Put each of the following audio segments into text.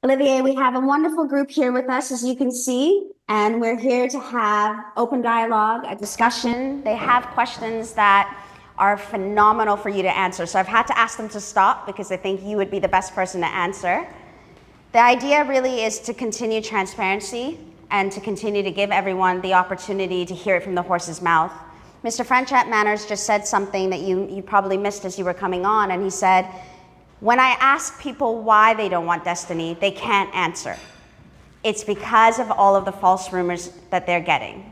Olivier, we have a wonderful group here with us, as you can see, and we're here to have open dialogue, a discussion. They have questions that are phenomenal for you to answer. So I've had to ask them to stop because I think you would be the best person to answer. The idea really is to continue transparency and to continue to give everyone the opportunity to hear it from the horse's mouth. Mr. Franchette Manners just said something that you probably missed as you were coming on, and he said, when I ask people why they don't want destiny, they can't answer. It's because of all of the false rumors that they're getting.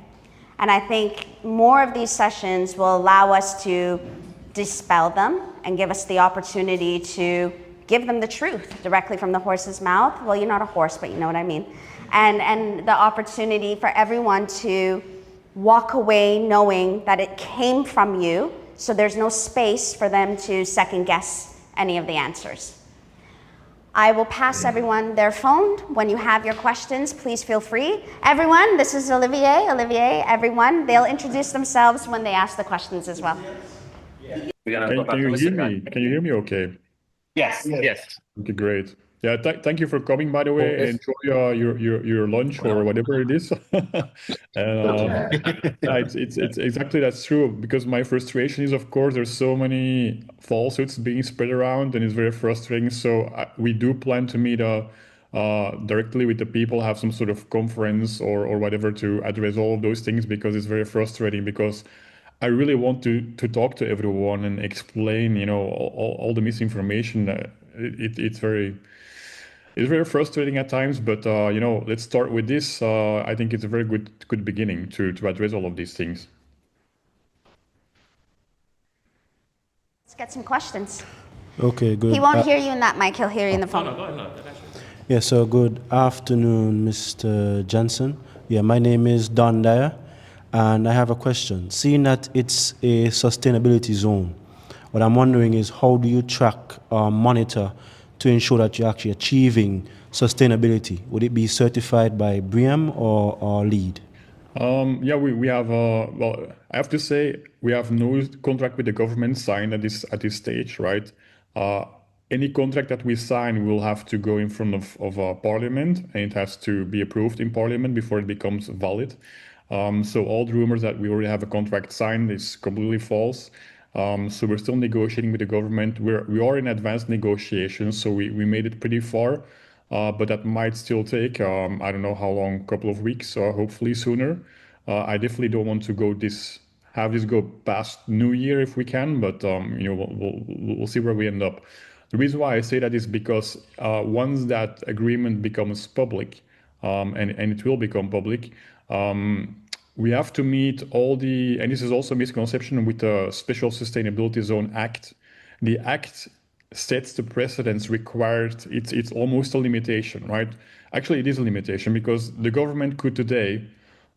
And I think more of these sessions will allow us to dispel them and give us the opportunity to give them the truth directly from the horse's mouth. Well, you're not a horse, but you know what I mean. And the opportunity for everyone to walk away knowing that it came from you, so there's no space for them to second guess any of the answers. I will pass everyone their phone. When you have your questions, please feel free. Everyone, this is Olivier, everyone. They'll introduce themselves when they ask the questions as well. Can you hear me? Can you hear me okay? Yes. Okay, great. Yeah, thank you for coming, by the way. Enjoy your lunch or whatever it is. It's exactly that's true, because my frustration is, of course, there's so many falsehoods being spread around, and it's very frustrating. So we do plan to meet directly with the people, have some sort of conference or whatever to address all of those things, because it's very frustrating. Because I really want to talk to everyone and explain, all the misinformation. It's very frustrating at times, but let's start with this. I think it's a very good beginning to address all of these things. Let's get some questions. Okay, good. He won't hear you in that mic, he'll hear you in the phone. No. Yeah, so good afternoon, Mr. Janssen. Yeah, my name is Don Dyer, and I have a question. Seeing that it's a sustainability zone, what I'm wondering is, how do you track or monitor to ensure that you're actually achieving sustainability? Would it be certified by BREEAM or LEED? Yeah, we have, well, I have to say, we have no contract with the government signed at this stage, right? Any contract that we sign will have to go in front of Parliament, and it has to be approved in Parliament before it becomes valid. So all the rumors that we already have a contract signed is completely false. So we're still negotiating with the government. We are in advanced negotiations, so we made it pretty far, but that might still take, I don't know how long, a couple of weeks, or hopefully sooner. I definitely don't want to have this go past New Year if we can, but we'll see where we end up. The reason why I say that is because once that agreement becomes public, and it will become public, we have to meet all and this is also a misconception with the Special Sustainability Zone Act. The Act sets the precedents required. It's almost a limitation, right? Actually, it is a limitation, because the government could today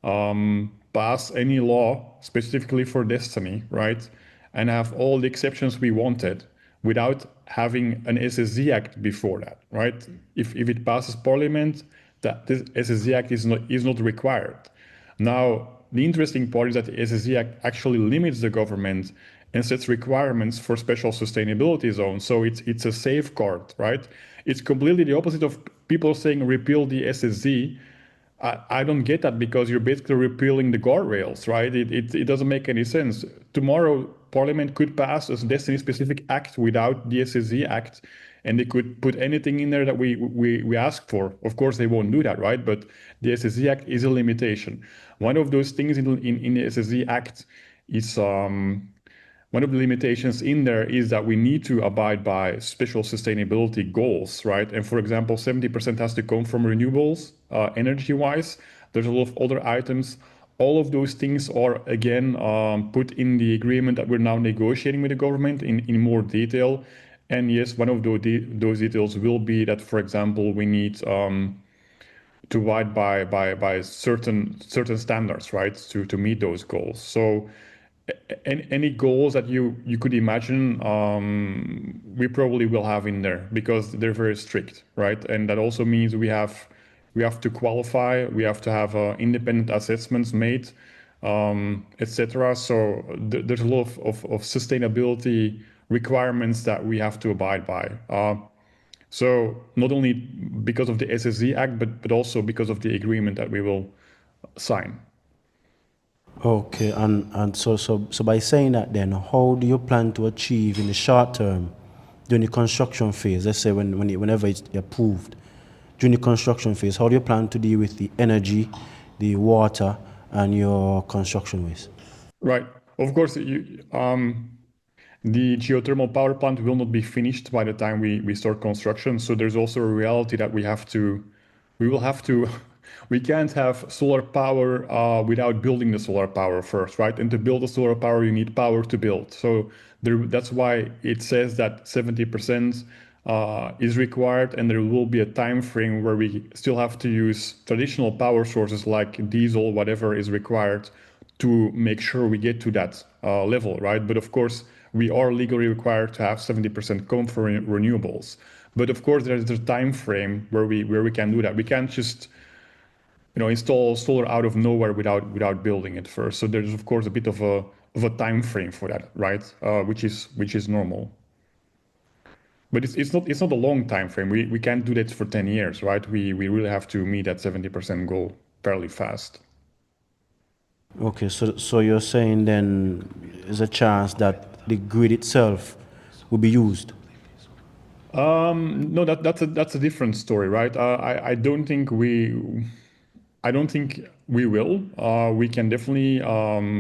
pass any law specifically for destiny, right? And have all the exceptions we wanted without having an SSZ Act before that, right? If it passes Parliament, this SSZ Act is not required. Now, the interesting part is that the SSZ Act actually limits the government and sets requirements for special sustainability zones. So it's a safeguard, right? It's completely the opposite of people saying repeal the SSZ. I don't get that, because you're basically repealing the guardrails, right? It doesn't make any sense. Tomorrow, Parliament could pass a destiny-specific act without the SSZ Act, and they could put anything in there that we ask for. Of course, they won't do that, right? But the SSZ Act is a limitation. One of those things in the SSZ Act is, one of the limitations in there is that we need to abide by special sustainability goals, right? And for example, 70% has to come from renewables, energy-wise. There's a lot of other items. All of those things are, again, put in the agreement that we're now negotiating with the government in more detail. And yes, one of those details will be that, for example, we need to abide by certain standards, right, to meet those goals. So any goals that you could imagine, we probably will have in there, because they're very strict, right? And that also means we have to qualify, we have to have independent assessments made, etc. So there's a lot of sustainability requirements that we have to abide by. So not only because of the SSZ Act, but also because of the agreement that we will sign. Okay, and so by saying that then, how do you plan to achieve in the short term during the construction phase, let's say whenever it's approved, during the construction phase, how do you plan to deal with the energy, the water, and your construction waste? Right. Of course, the geothermal power plant will not be finished by the time we start construction. So there's also a reality that we will have to, we can't have solar power without building the solar power first, right? And to build the solar power, you need power to build. So that's why it says that 70% is required, and there will be a time frame where we still have to use traditional power sources like diesel, whatever is required to make sure we get to that level, right? But of course, we are legally required to have 70% come from renewables. But of course, there's a time frame where we can do that. We can't just install solar out of nowhere without building it first. So there's of course a bit of a time frame for that, right? Which is normal. But it's not a long time frame. We can't do that for 10 years, right? We really have to meet that 70% goal fairly fast. Okay, so you're saying then there's a chance that the grid itself will be used? No, that's a different story, right? I don't think we will. We can definitely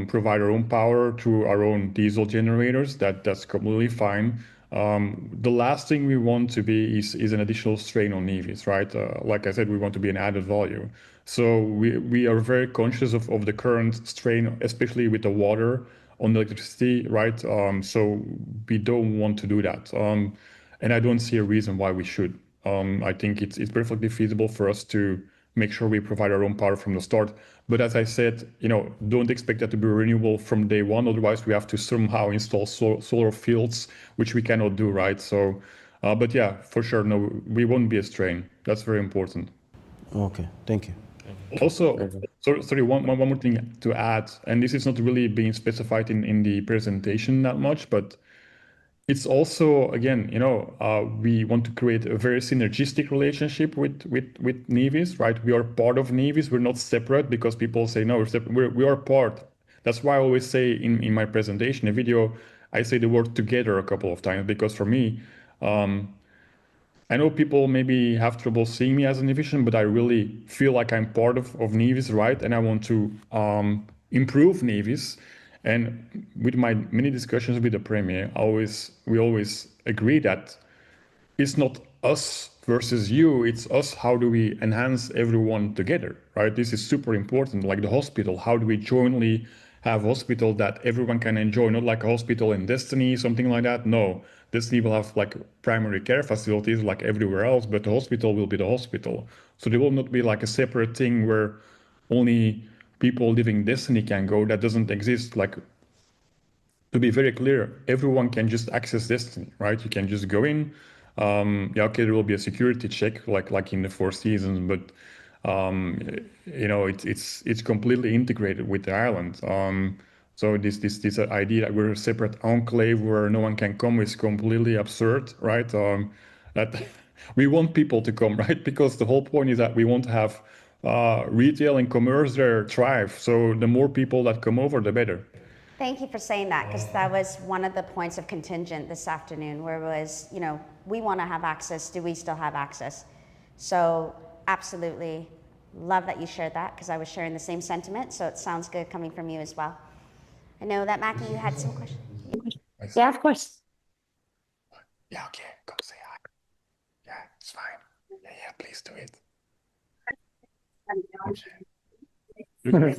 provide our own power to our own diesel generators. That's completely fine. The last thing we want to be is an additional strain on Nevis, right? Like I said, we want to be an added value. So we are very conscious of the current strain, especially with the water on the electricity, right? So we don't want to do that. And I don't see a reason why we should. I think it's perfectly feasible for us to make sure we provide our own power from the start. But as I said, don't expect that to be renewable from day one. Otherwise, we have to somehow install solar fields, which we cannot do, right? So, but yeah, for sure, no, we won't be a strain. That's very important. Okay, thank you. Also, sorry, one more thing to add, and this is not really being specified in the presentation that much, but it's also, again, we want to create a very synergistic relationship with Nevis, right? We are part of Nevis. We're not separate because people say, no, we're separate. We are part. That's why I always say in my presentation, a video, I say the word together a couple of times because for me, I know people maybe have trouble seeing me as an Nevisian, but I really feel like I'm part of Nevis, right? And I want to improve Nevis. And with my many discussions with the Premier, we always agree that it's not us versus you, it's us. How do we enhance everyone together, right? This is super important. Like the hospital, how do we jointly have a hospital that everyone can enjoy? Not like a hospital in Destiny, something like that. No, Destiny will have like primary care facilities like everywhere else, but the hospital will be the hospital. So there will not be like a separate thing where only people living Destiny can go. That doesn't exist. Like, to be very clear, everyone can just access Destiny, right? You can just go in. Yeah, okay, there will be a security check like in the Four Seasons, but it's completely integrated with the island. So this idea that we're a separate enclave where no one can come is completely absurd, right? That we want people to come, right? Because the whole point is that we want to have retail and commerce there thrive. So the more people that come over, the better. Thank you for saying that, because that was one of the points of contingent this afternoon, where it was, we want to have access. Do we still have access? So absolutely love that you shared that, because I was sharing the same sentiment. So it sounds good coming from you as well. I know that, Mackie, you had some questions. Yeah, of course. Yeah, okay, come say hi. Yeah, it's fine. Yeah, please do it. Okay.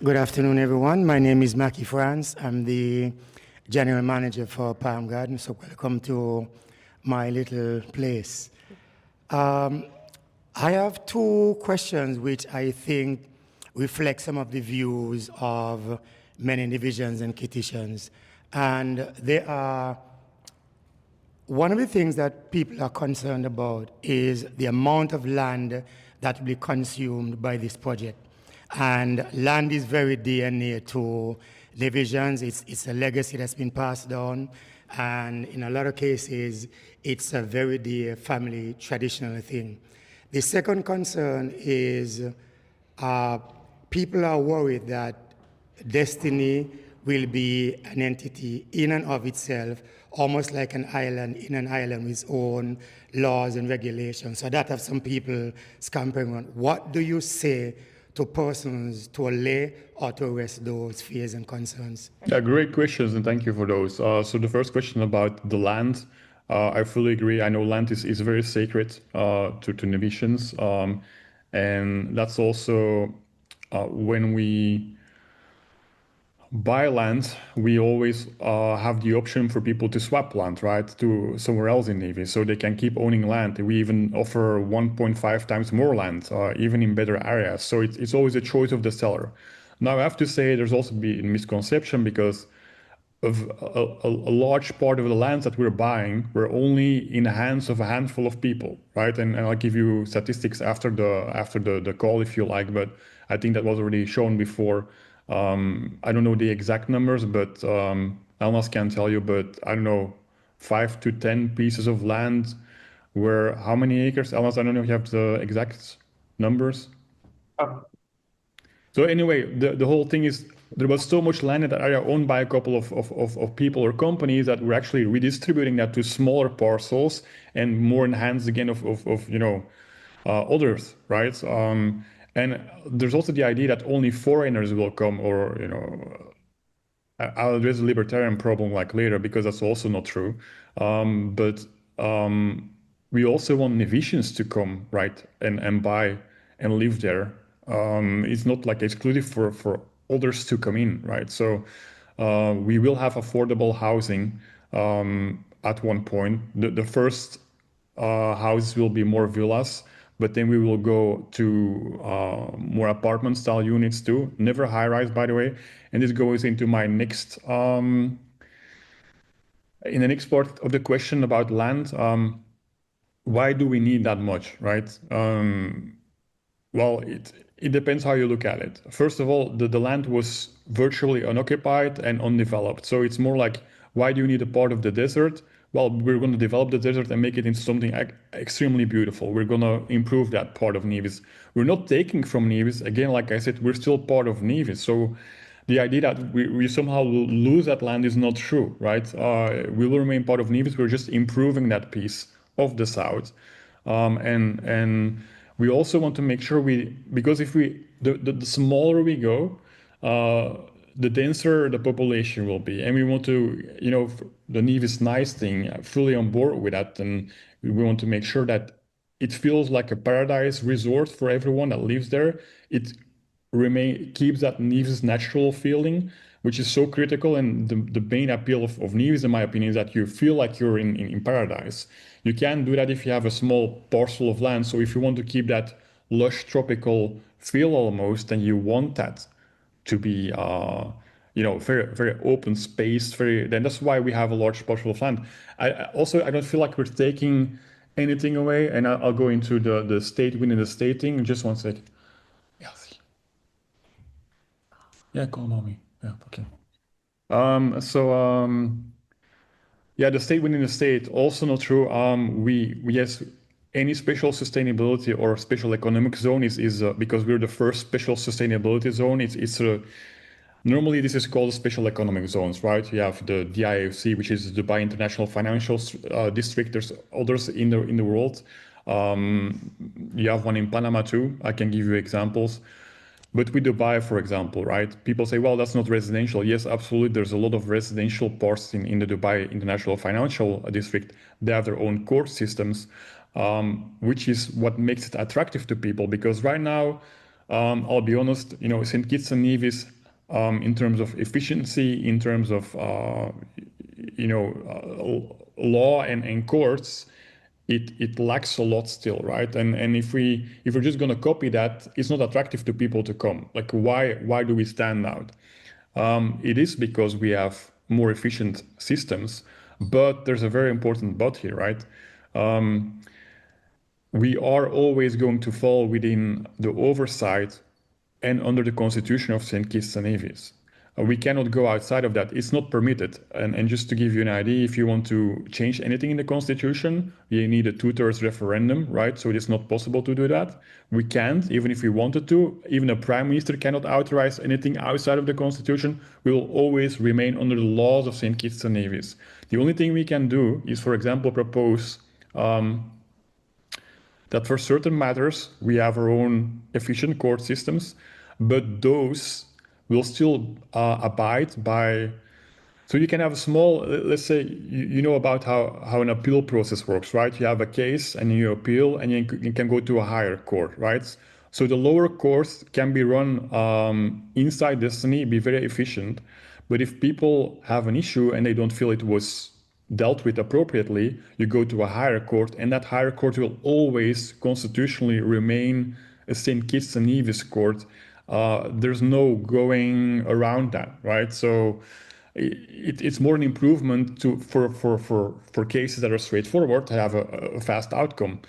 Good afternoon, everyone. My name is Mackie France. I'm the general manager for Palm Garden, so welcome to my little place. I have two questions which I think reflect some of the views of many divisions and petitions. And they are, one of the things that people are concerned about is the amount of land that will be consumed by this project. And land is very dear and near to divisions. It's a legacy that's been passed down, and in a lot of cases, it's a very dear family traditional thing. The second concern is people are worried that destiny will be an entity in and of itself, almost like an island in an island with its own laws and regulations. So that have some people scampering around. What do you say to persons to allay or to arrest those fears and concerns? Yeah, great questions, and thank you for those. So the first question about the land, I fully agree. I know land is very sacred to Navitians, and that's also when we buy land, we always have the option for people to swap land, right, to somewhere else in Navy, so they can keep owning land. We even offer 1.5 times more land, even in better areas. So it's always a choice of the seller. Now, I have to say there's also been a misconception because of a large part of the lands that we're buying were only in the hands of a handful of people, right? And I'll give you statistics after the call if you like, but I think that was already shown before. I don't know the exact numbers, but Elmas can tell you, but I don't know, 5 to 10 pieces of land were how many acres? Elmas, I don't know if you have the exact numbers. So anyway, the whole thing is there was so much land in that area owned by a couple of people or companies that were actually redistributing that to smaller parcels and more in hands again of others, right? And there's also the idea that only foreigners will come, or I'll address the libertarian problem like later because that's also not true. But we also want Navitians to come, right, and buy and live there. It's not like exclusive for others to come in, right? So we will have affordable housing at one point. The first houses will be more villas, but then we will go to more apartment style units too. Never high rise, by the way. And this goes into my next, in the next part of the question about land. Why do we need that much, right? Well, it depends how you look at it. First of all, the land was virtually unoccupied and undeveloped. So it's more like, why do you need a part of the desert? Well, we're going to develop the desert and make it into something extremely beautiful. We're going to improve that part of Nevis. We're not taking from Nevis. Again, like I said, we're still part of Nevis. So the idea that we somehow will lose that land is not true, right? We will remain part of Nevis. We're just improving that piece of the south. And we also want to make sure because if the smaller we go, the denser the population will be. And we want to, the Nevis nice thing, fully on board with that. And we want to make sure that it feels like a paradise resort for everyone that lives there. It keeps that Nevis natural feeling, which is so critical. And the main appeal of Nevis, in my opinion, is that you feel like you're in paradise. You can't do that if you have a small parcel of land. So if you want to keep that lush tropical feel almost, then you want that to be very, very open space. Then that's why we have a large parcel of land. I don't feel like we're taking anything away. And I'll go into the state within the stating. Just one second. Yeah, call mommy. Yeah, okay. The state within the state, also not true. Yes, any special sustainability or special economic zone is because we're the first special sustainability zone. Normally this is called special economic zones, right? You have the DIFC, which is Dubai International Financial District. There's others in the world. You have one in Panama too. I can give you examples. But with Dubai, for example, right? People say, well, that's not residential. Yes, absolutely. There's a lot of residential parts in the Dubai International Financial District. They have their own court systems, which is what makes it attractive to people. Because right now, I'll be honest, St. Kitts and Nevis, in terms of efficiency, in terms of, law and courts, it lacks a lot still, right? And if we're just going to copy that, it's not attractive to people to come. Like, why do we stand out? It is because we have more efficient systems, but there's a very important but here, right? We are always going to fall within the oversight and under the constitution of St. Kitts and Nevis. we cannot go outside of that. It's not permitted. And just to give you an idea, if you want to change anything in the constitution, you need a 2/3 referendum, right? So it is not possible to do that. We can't, even if we wanted to. Even a prime minister cannot authorize anything outside of the constitution. We will always remain under the laws of St. Kitts and Nevis. The only thing we can do is, for example, propose that for certain matters we have our own efficient court systems, but those will still abide by. So you can have a small, let's say, you know about how an appeal process works, right? You have a case and you appeal and you can go to a higher court, right? So the lower courts can be run inside Destiny, be very efficient. But if people have an issue and they don't feel it was dealt with appropriately, you go to a higher court, and that higher court will always constitutionally remain a St. Kitts and Nevis court. There's no going around that, right? So it's more an improvement for cases that are straightforward to have a fast outcome.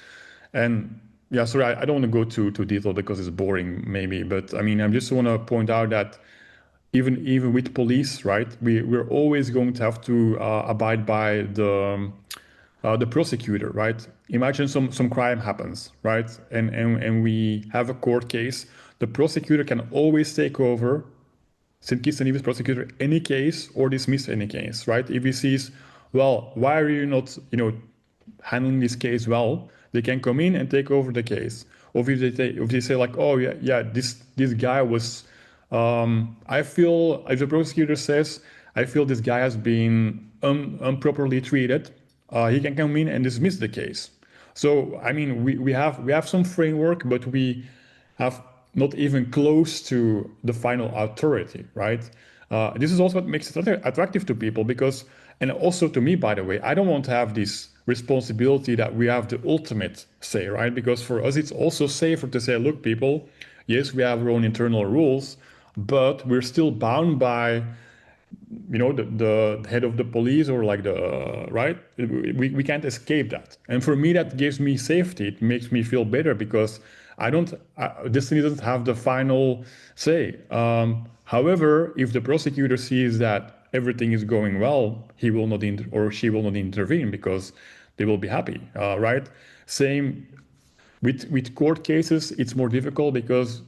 And yeah, sorry, I don't want to go too detailed because it's boring maybe, but I mean, I just want to point out that even with police, right, we're always going to have to abide by the prosecutor, right? Imagine some crime happens, right, and we have a court case. The prosecutor can always take over, St. Kitts and Nevis prosecutor, any case or dismiss any case, right? If he sees, well, why are you not, handling this case well? They can come in and take over the case. Or if they say like, oh yeah, this guy was. I feel, if the prosecutor says, I feel this guy has been improperly treated, he can come in and dismiss the case. So, I mean, we have some framework, but we have not even close to the final authority, right? This is also what makes it attractive to people because, and also to me, by the way, I don't want to have this responsibility that we have the ultimate say, right? Because for us, it's also safer to say, look, people, yes, we have our own internal rules, but we're still bound by, the head of the police or like right? We can't escape that. And for me, that gives me safety. It makes me feel better because Destiny doesn't have the final say. However, if the prosecutor sees that everything is going well, he will not or she will not intervene because they will be happy, right? Same with court cases, it's more difficult because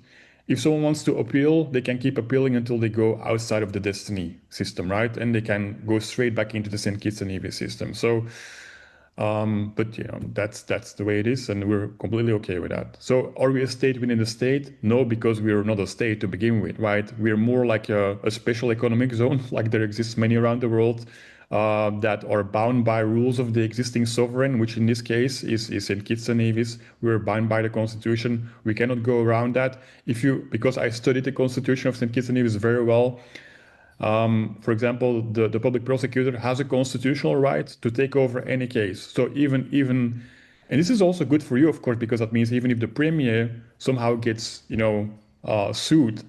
if someone wants to appeal, they can keep appealing until they go outside of the Destiny system, right? And they can go straight back into the St. Kitts and Nevis system. So, but that's the way it is, and we're completely okay with that. So, are we a state within the state? No, because we're not a state to begin with, right? We're more like a special economic zone, like there exists many around the world. That are bound by rules of the existing sovereign, which in this case is St. Kitts and Nevis. We're bound by the constitution. We cannot go around that. Because I studied the constitution of St. Kitts and Nevis very well. For example, the public prosecutor has a constitutional right to take over any case. So even, and this is also good for you, of course, because that means even if the premier somehow gets, sued,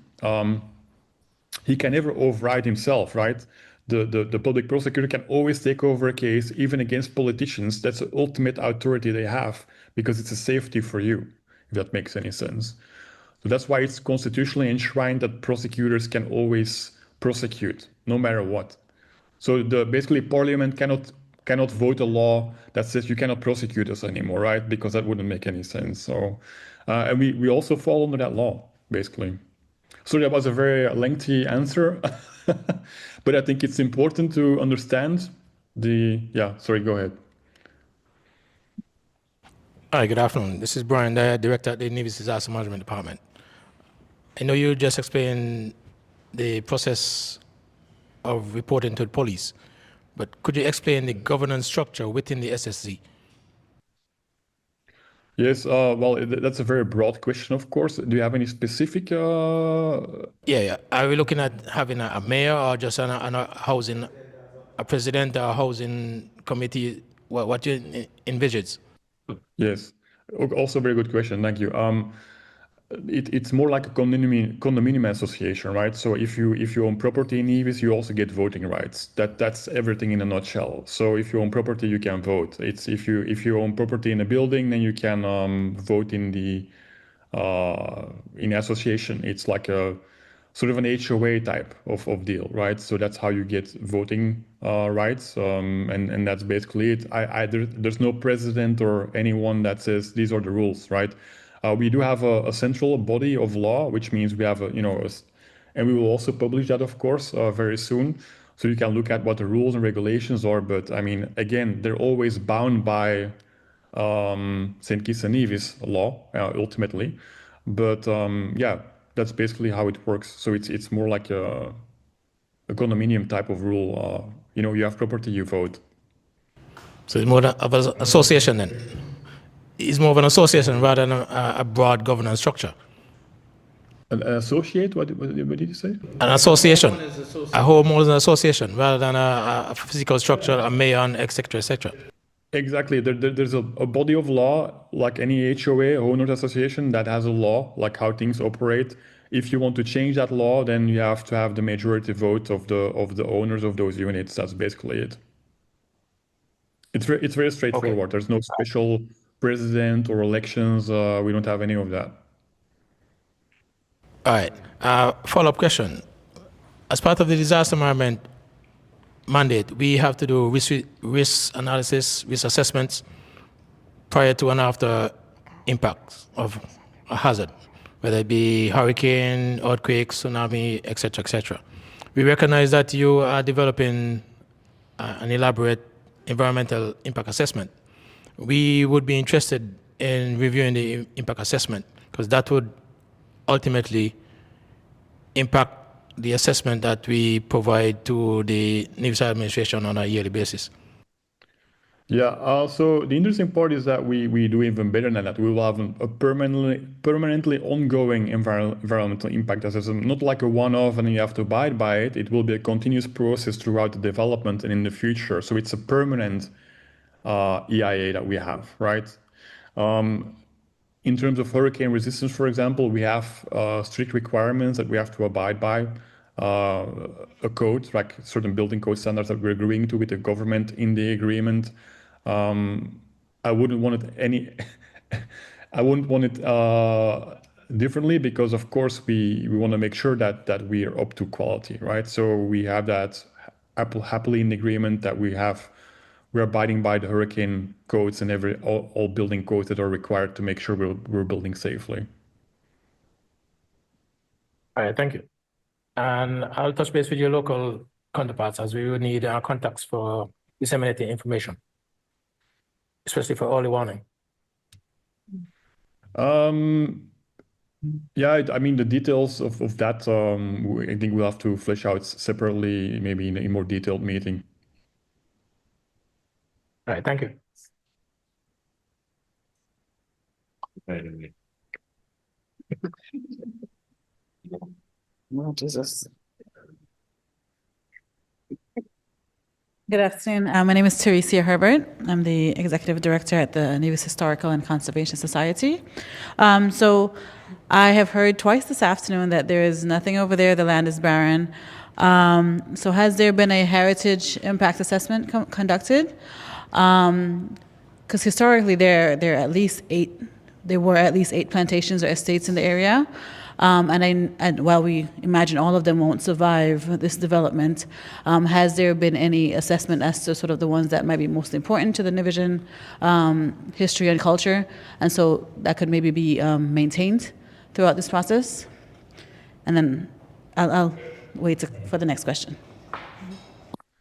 he can never override himself, right? The public prosecutor can always take over a case, even against politicians. That's the ultimate authority they have, because it's a safety for you, if that makes any sense. So that's why it's constitutionally enshrined that prosecutors can always prosecute, no matter what. So basically Parliament cannot vote a law that says you cannot prosecute us anymore, right? Because that wouldn't make any sense. So, and we also fall under that law, basically. So that was a very lengthy answer. But I think it's important to understand sorry, go ahead. Hi, good afternoon. This is Brian Dyer, Director at the Nevis Disaster Management Department. I know you just explained the process of reporting to the police, but could you explain the governance structure within the SSC? Yes, well, that's a very broad question, of course. Do you have any specific? Yeah. Are we looking at having a mayor or just a housing, a president or a housing committee? What you envisage? Yes, also a very good question. Thank you. It's more like a condominium association, right? So if you own property in Nevis, you also get voting rights. That's everything in a nutshell. So if you own property, you can vote. It's if you own property in a building, then you can vote in the in association. It's like sort of an HOA type of deal, right? So that's how you get voting rights, and that's basically it. There's no president or anyone that says these are the rules, right? We do have a central body of law, which means we have and we will also publish that, of course, very soon. So you can look at what the rules and regulations are. But I mean, again, they're always bound by St. Kitts and Nevis law, ultimately. But yeah, that's basically how it works. So it's more like a condominium type of rule. You have property, you vote. So it's more of an association then. It's more of an association rather than a broad governance structure. An associate? What did you say? An association. A whole more than an association rather than a physical structure, a mayor, etc., etc. Exactly. There's a body of law, like any HOA, owners association, that has a law, like how things operate. If you want to change that law, then you have to have the majority vote of the owners of those units. That's basically it. It's very straightforward. Okay. There's no special president or elections. We don't have any of that. All right. Follow-up question. As part of the disaster management mandate, we have to do risk analysis, risk assessments prior to and after impacts of a hazard, whether it be hurricane, earthquake, tsunami, etc., etc. We recognize that you are developing an elaborate environmental impact assessment. We would be interested in reviewing the impact assessment because that would ultimately impact the assessment that we provide to the Nevis administration on a yearly basis. Yeah, so the interesting part is that we do even better than that. We will have a permanently ongoing environmental impact assessment, not like a one-off and you have to abide by it. It will be a continuous process throughout the development and in the future. So it's a permanent EIA that we have, right? In terms of hurricane resistance, for example, we have strict requirements that we have to abide by. A code, like certain building code standards that we're agreeing to with the government in the agreement. I wouldn't want it I wouldn't want it differently because, of course, we want to make sure that we are up to quality, right? So we have that happily in the agreement that we're abiding by the hurricane codes and all building codes that are required to make sure we're building safely. All right, thank you. And I'll touch base with your local counterparts as we will need our contacts for disseminating information, especially for early warning. Yeah, I mean, the details of that, I think we'll have to flesh out separately, maybe in a more detailed meeting. All right, thank you. Oh, Jesus. Good afternoon. My name is Teresia Herbert. I'm the Executive Director at the Nevis Historical and Conservation Society. So I have heard twice this afternoon that there is nothing over there, the land is barren. So has there been a heritage impact assessment conducted? Because historically there were at least eight plantations or estates in the area. And while we imagine all of them won't survive this development, has there been any assessment as to sort of the ones that might be most important to the Nevisian history and culture, and so that could maybe be maintained throughout this process? And then I'll wait for the next question.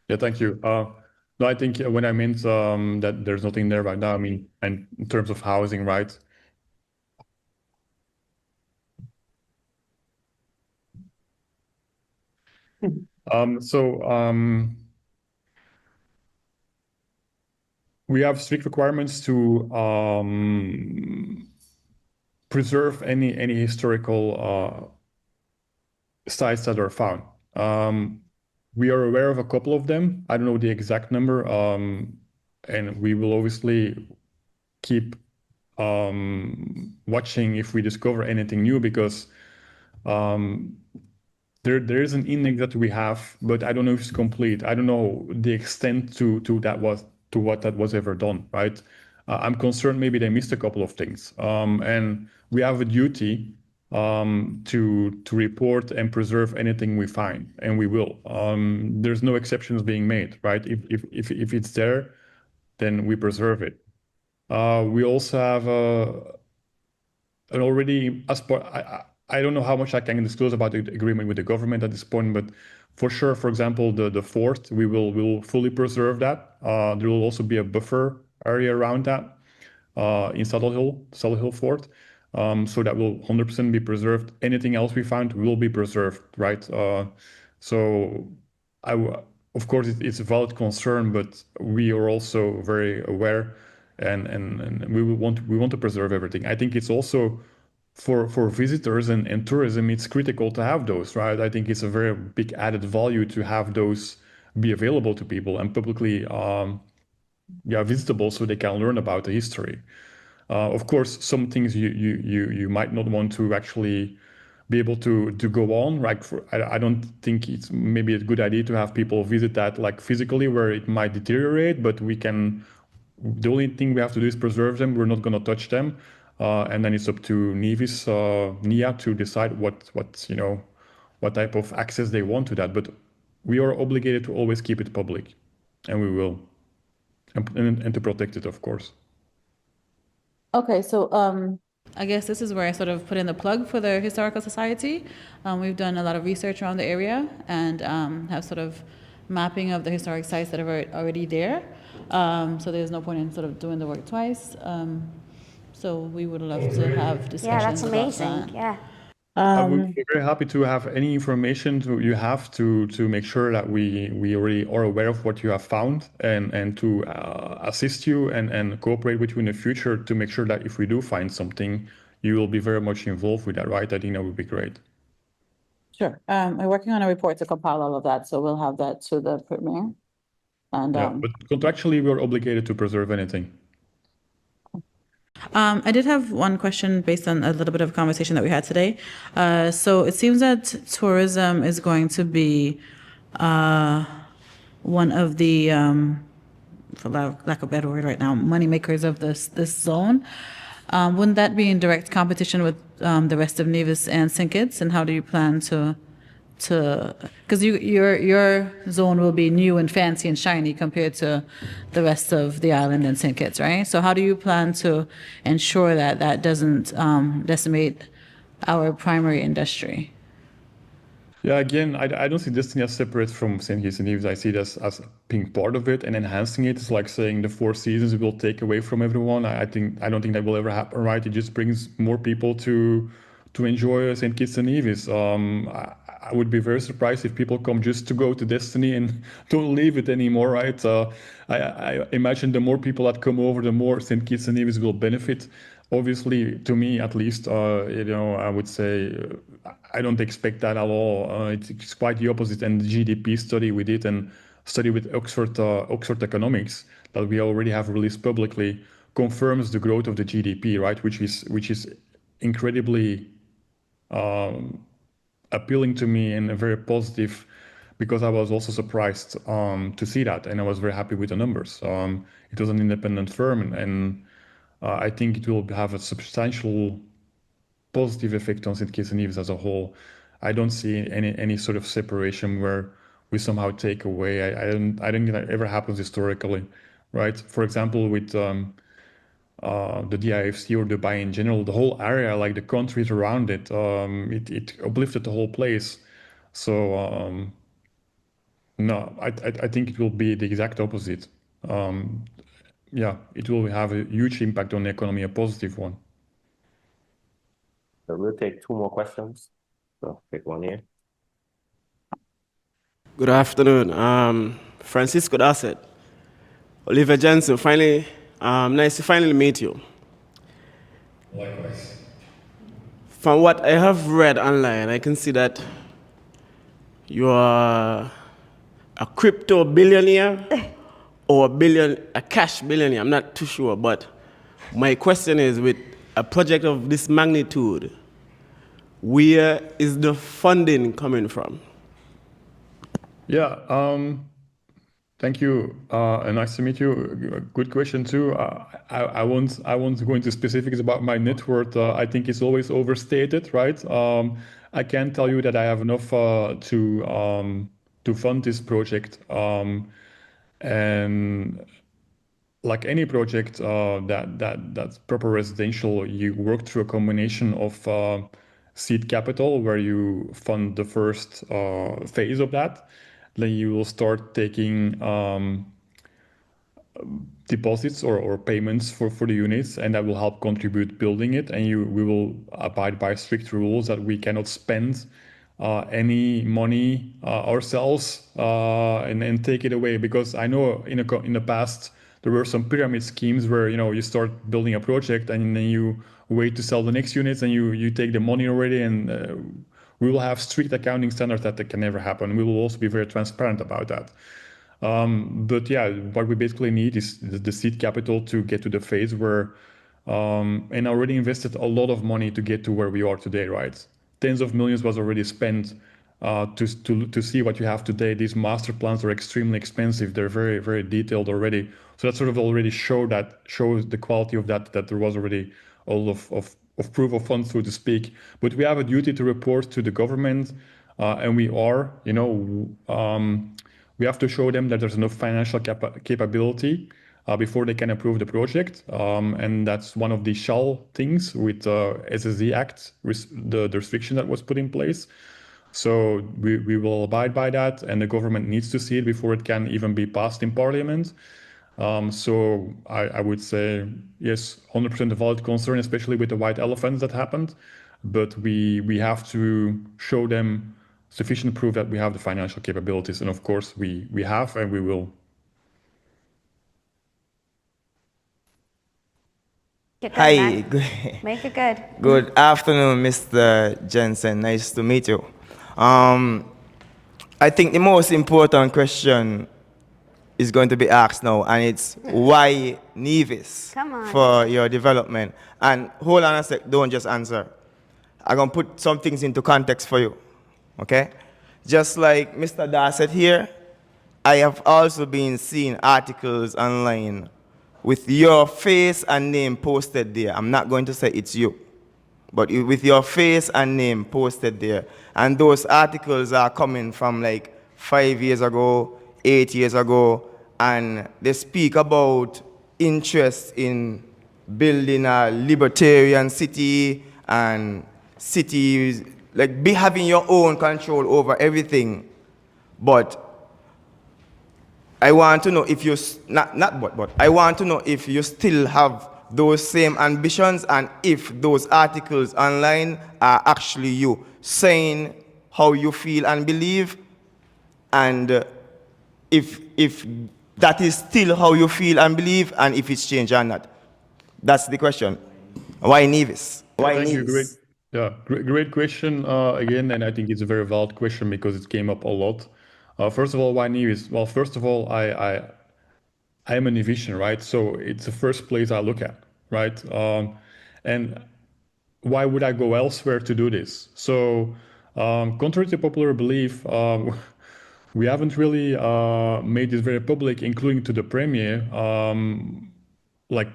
Yeah, thank you. No, I think when I meant that there's nothing there right now, I mean, and in terms of housing, right? We have strict requirements to preserve any historical sites that are found. We are aware of a couple of them. I don't know the exact number, and we will obviously keep watching if we discover anything new because there is an index that we have, but I don't know if it's complete. I don't know the extent to what that was ever done, right? I'm concerned maybe they missed a couple of things. And we have a duty to report and preserve anything we find, and we will. There's no exceptions being made, right? If it's there, then we preserve it. We also have an already as part. I don't know how much I can disclose about the agreement with the government at this point, but for sure, for example, the fort, we will fully preserve that. There will also be a buffer area around that in Saddle Hill Fort. So that will 100% be preserved. Anything else we found will be preserved, right? So of course, it's a valid concern, but we are also very aware, and we want to preserve everything. I think it's also for visitors and tourism, it's critical to have those, right? I think it's a very big added value to have those be available to people and publicly visitable, so they can learn about the history. Of course, some things you might not want to actually be able to go on. Like I don't think it's maybe a good idea to have people visit that like physically where it might deteriorate, but we can. The only thing we have to do is preserve them. We're not going to touch them, and then it's up to NIA to decide what type of access they want to that. But we are obligated to always keep it public, and we will, and to protect it, of course. Okay, so I guess this is where I sort of put in the plug for the Historical Society. We've done a lot of research around the area and have sort of mapping of the historic sites that are already there. So there's no point in sort of doing the work twice. So we would love to have discussions Yeah, that's about amazing. that. Yeah. I would be very happy to have any information you have to make sure that we already are aware of what you have found and to assist you and cooperate with you in the future to make sure that if we do find something, you will be very much involved with that, right? I think that would be great. Sure. We're working on a report to compile all of that, so we'll have that to the premier. And Yeah, but contractually, we're obligated to preserve anything. I did have one question based on a little bit of conversation that we had today. So it seems that tourism is going to be one of the, for lack of a better word right now, money makers of this zone. Wouldn't that be in direct competition with the rest of Nevis and St. Kitts? And how do you plan to because your zone will be new and fancy and shiny compared to the rest of the island and St. Kitts, right? So how do you plan to ensure that that doesn't decimate our primary industry? Yeah, again, I don't see Destiny as separate from St. Kitts and Nevis. I see it as being part of it and enhancing it. It's like saying the Four Seasons will take away from everyone. I don't think that will ever happen, right? It just brings more people to enjoy St. Kitts and Nevis. I would be very surprised if people come just to go to Destiny and don't leave it anymore, right? I imagine the more people that come over, the more St. Kitts and Nevis will benefit. Obviously, to me at least, I would say I don't expect that at all. It's quite the opposite. And the GDP study we did and study with Oxford Economics that we already have released publicly confirms the growth of the GDP, right? Which is incredibly appealing to me and very positive, because I was also surprised to see that, and I was very happy with the numbers. It was an independent firm, and I think it will have a substantial positive effect on St. Kitts and Nevis as a whole. I don't see any sort of separation where we somehow take away. I don't think that ever happens historically, right? For example, with the DIFC or Dubai in general, the whole area, like the countries around it, it uplifted the whole place. So no, I think it will be the exact opposite. Yeah, it will have a huge impact on the economy, a positive one. So we'll take two more questions. So take one here. Good afternoon. Francisco Dasset. Olivier Janssens, finally, nice to finally meet you. Likewise. From what I have read online, I can see that you are a crypto billionaire or a cash billionaire. I'm not too sure, but my question is, with a project of this magnitude, where is the funding coming from? Yeah, Thank you. And nice to meet you. Good question too. I won't go into specifics about my net worth. I think it's always overstated, right? I can tell you that I have enough to fund this project. And like any project that's proper residential, you work through a combination of seed capital, where you fund the first phase of that. Then you will start taking deposits or payments for the units, and that will help contribute building it. And we will abide by strict rules that we cannot spend any money ourselves and take it away, because I know in the past there were some pyramid schemes where you start building a project and then you wait to sell the next units and you take the money already, and we will have strict accounting standards that can never happen. We will also be very transparent about that. But yeah, what we basically need is the seed capital to get to the phase where, and I already invested a lot of money to get to where we are today, right? Tens of millions was already spent to see what you have today. These master plans are extremely expensive. They're very, very detailed already. So that sort of already shows the quality of that there was already a lot of proof of funds, so to speak. But we have a duty to report to the government, and we are, we have to show them that there's enough financial capability before they can approve the project. And that's one of the shall things with SSD Act, the restriction that was put in place. So we will abide by that, and the government needs to see it before it can even be passed in Parliament. So I would say, yes, 100% a valid concern, especially with the white elephants that happened. But we have to show them sufficient proof that we have the financial capabilities. And of course, we have, and we will. Get good, Hi, man. good, Make it good. good afternoon, Mr. Janssen. Nice to meet you. I think the most important question is going to be asked now, and it's why Nevis Come on. for your development? And hold on a sec, don't just answer. I'm going to put some things into context for you, okay? Just like Mr. Dar said here, I have also been seeing articles online with your face and name posted there. I'm not going to say it's you, but with your face and name posted there. And those articles are coming from like 5 years ago, 8 years ago, and they speak about interest in building a libertarian city and cities, like having your own control over everything. But I want to know if you, I want to know if you still have those same ambitions, and if those articles online are actually you saying how you feel and believe, and if that is still how you feel and believe, and if it's changed or not. That's the question. Why Nevis? Why Thank you. Nevis? Great question again, and I think it's a very valid question because it came up a lot. First of all, why Nevis? Well, first of all, I am a Nevisian, right? So it's the first place I look at, right? And why would I go elsewhere to do this? So, contrary to popular belief, we haven't really made this very public, including to the premier, like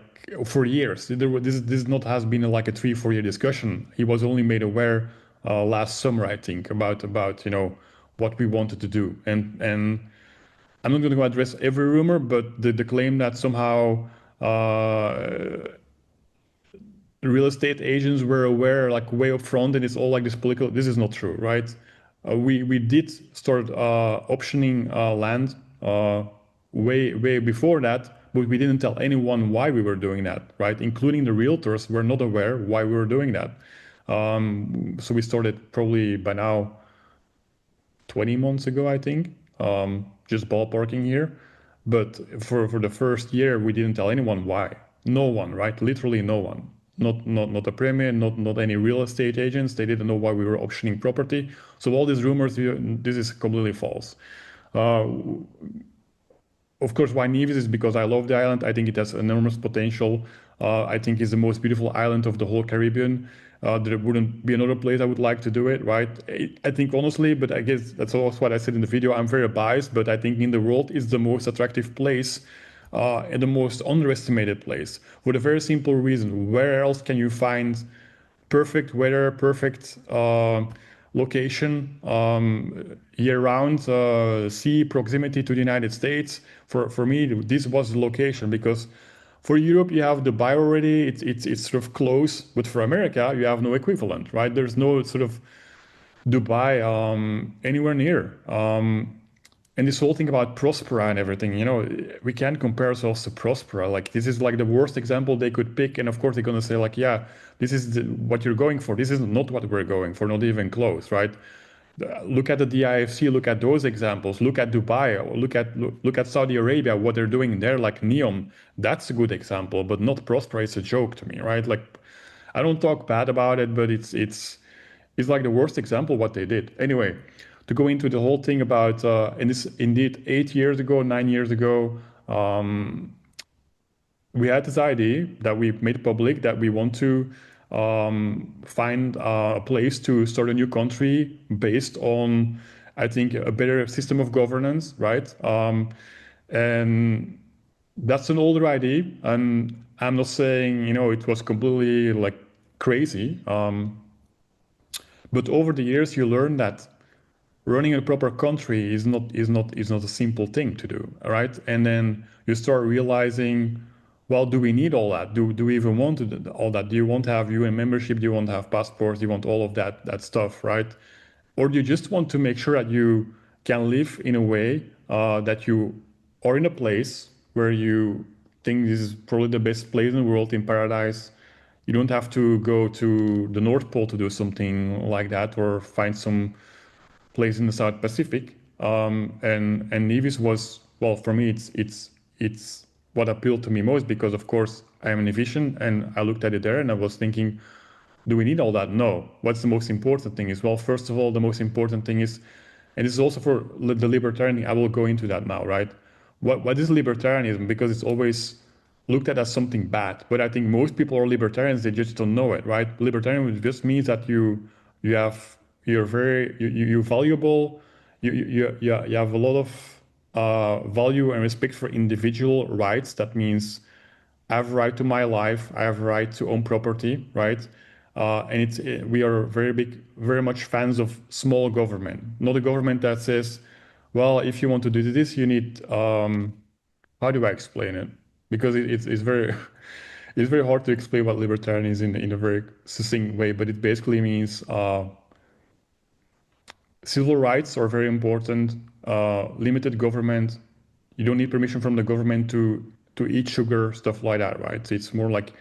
for years. This not has been like a 3-4 year discussion. He was only made aware last summer, I think, about what we wanted to do. And I'm not going to go address every rumor, but the claim that somehow real estate agents were aware, like way up front, and it's all like this political. This is not true, right? We did start optioning land way before that, but we didn't tell anyone why we were doing that, right? Including the realtors were not aware why we were doing that. So we started probably by now 20 months ago, I think, just ballparking here. But for the first year, we didn't tell anyone why. No one, right? Literally no one. Not the premier, not any real estate agents. They didn't know why we were optioning property. So all these rumors, this is completely false. Of course, why Nevis is because I love the island. I think it has enormous potential. I think it's the most beautiful island of the whole Caribbean. there wouldn't be another place I would like to do it, right? I think honestly, but I guess that's also what I said in the video, I'm very biased, but I think in the world is the most attractive place and the most underestimated place for the very simple reason, where else can you find perfect weather, perfect location, year-round, sea proximity to the United States. For me, this was the location because for Europe you have Dubai already. It's sort of close, but for America you have no equivalent, right? There's no sort of Dubai anywhere near. And this whole thing about Prospera and everything, you know, we can't compare ourselves to Prospera. Like this is like the worst example they could pick, and of course they're gonna say like, yeah, this is what you're going for. This is not what we're going for, not even close, right? Look at the DIFC, look at those examples, look at Dubai, look at Saudi Arabia, what they're doing there, like Neom. That's a good example, but not Prospera. It's a joke to me, right? Like, I don't talk bad about it, but it's like the worst example what they did. Anyway, to go into the whole thing about, and this indeed 8 years ago, 9 years ago, we had this idea that we made public that we want to find a place to start a new country based on, I think, a better system of governance, right? And that's an older idea, and I'm not saying, you know, it was completely like crazy. But over the years, you learn that running a proper country is not a simple thing to do, all right? And then you start realizing, well, do we need all that? Do we even want to do all that? Do you want to have UN membership? Do you want to have passports? Do you want all of that stuff, right? Or do you just want to make sure that you can live in a way that you are in a place where you think this is probably the best place in the world, in paradise? You don't have to go to the North Pole to do something like that, or find some place in the South Pacific. And Nevis was, well, for me, it's what appealed to me most, because of course I am an Nevisian, and I looked at it there and I was thinking, do we need all that? No. What's the most important thing is, well, first of all, the most important thing is, and this is also for the libertarian, I will go into that now, right? What is libertarianism? Because it's always looked at as something bad, but I think most people are libertarians, they just don't know it, right? Libertarian just means that you're valuable, you have a lot of value and respect for individual rights. That means I have a right to my life, I have a right to own property, right? And we are very much fans of small government, not a government that says, well, if you want to do this, you need, how do I explain it? Because it's very it's very hard to explain what libertarian is in a very succinct way, but it basically means civil rights are very important, limited government, you don't need permission from the government to eat sugar, stuff like that, right? So it's more like,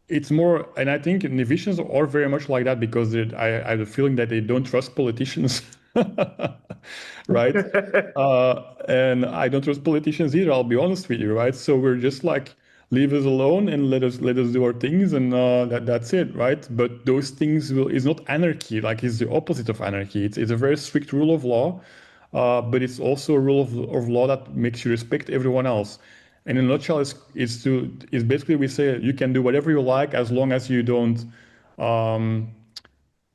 it's more, and I think Nevisians are very much like that, because I have a feeling that they don't trust politicians. Right? And I don't trust politicians either, I'll be honest with you, right? So we're just like, leave us alone and let us do our things, and that's it, right? But those things is not anarchy, like it's the opposite of anarchy. It's a very strict rule of law, but it's also a rule of law that makes you respect everyone else. And in a nutshell, is basically, we say you can do whatever you like as long as you don't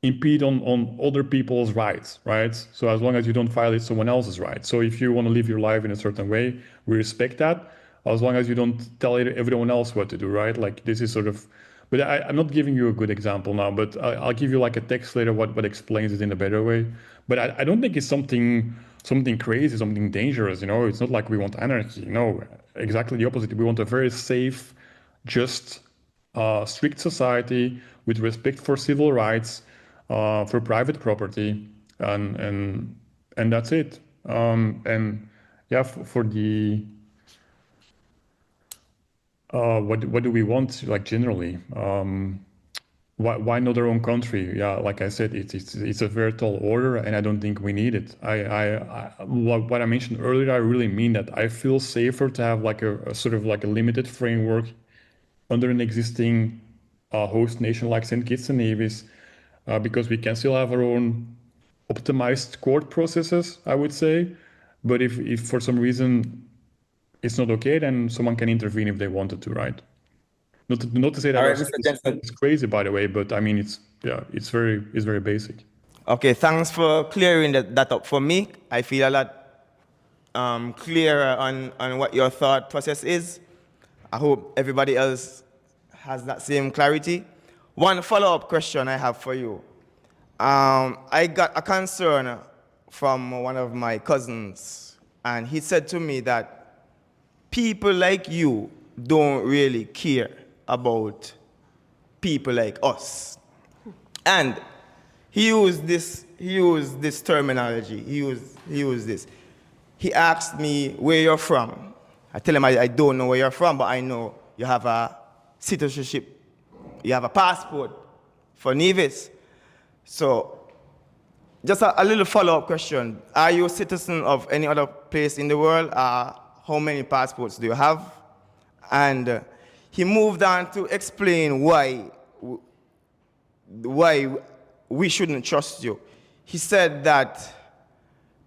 impede on other people's rights, right? So as long as you don't violate someone else's rights. So if you want to live your life in a certain way, we respect that, as long as you don't tell everyone else what to do, right? Like this is sort of, but I'm not giving you a good example now, but I'll give you like a text later what explains it in a better way. But I don't think it's something crazy, something dangerous, you know? It's not like we want anarchy, no, exactly the opposite. We want a very safe, just, strict society with respect for civil rights, for private property, and that's it. And yeah, for the what do we want, like, generally? Why not our own country? Yeah, like I said, it's a very tall order, and I don't think we need it. What I mentioned earlier, I really mean that. I feel safer to have like a sort of like a limited framework under an existing host nation like St. Kitts and Nevis, because we can still have our own optimized court processes, I would say. But if for some reason it's not okay, then someone can intervene if they wanted to, right? Not to say that All our right, Mr. system Janssen. is crazy, by the way, but I mean it's very basic. Okay, thanks for clearing that up for me. I feel a lot clearer on what your thought process is. I hope everybody else has that same clarity. One follow-up question I have for you. I got a concern from one of my cousins, and he said to me that people like you don't really care about people like us. And he used this terminology. He used this. He asked me where you're from. I tell him I don't know where you're from, but I know you have a citizenship, you have a passport for Nevis. So, just a little follow-up question. Are you a citizen of any other place in the world? How many passports do you have? And he moved on to explain why we shouldn't trust you. He said that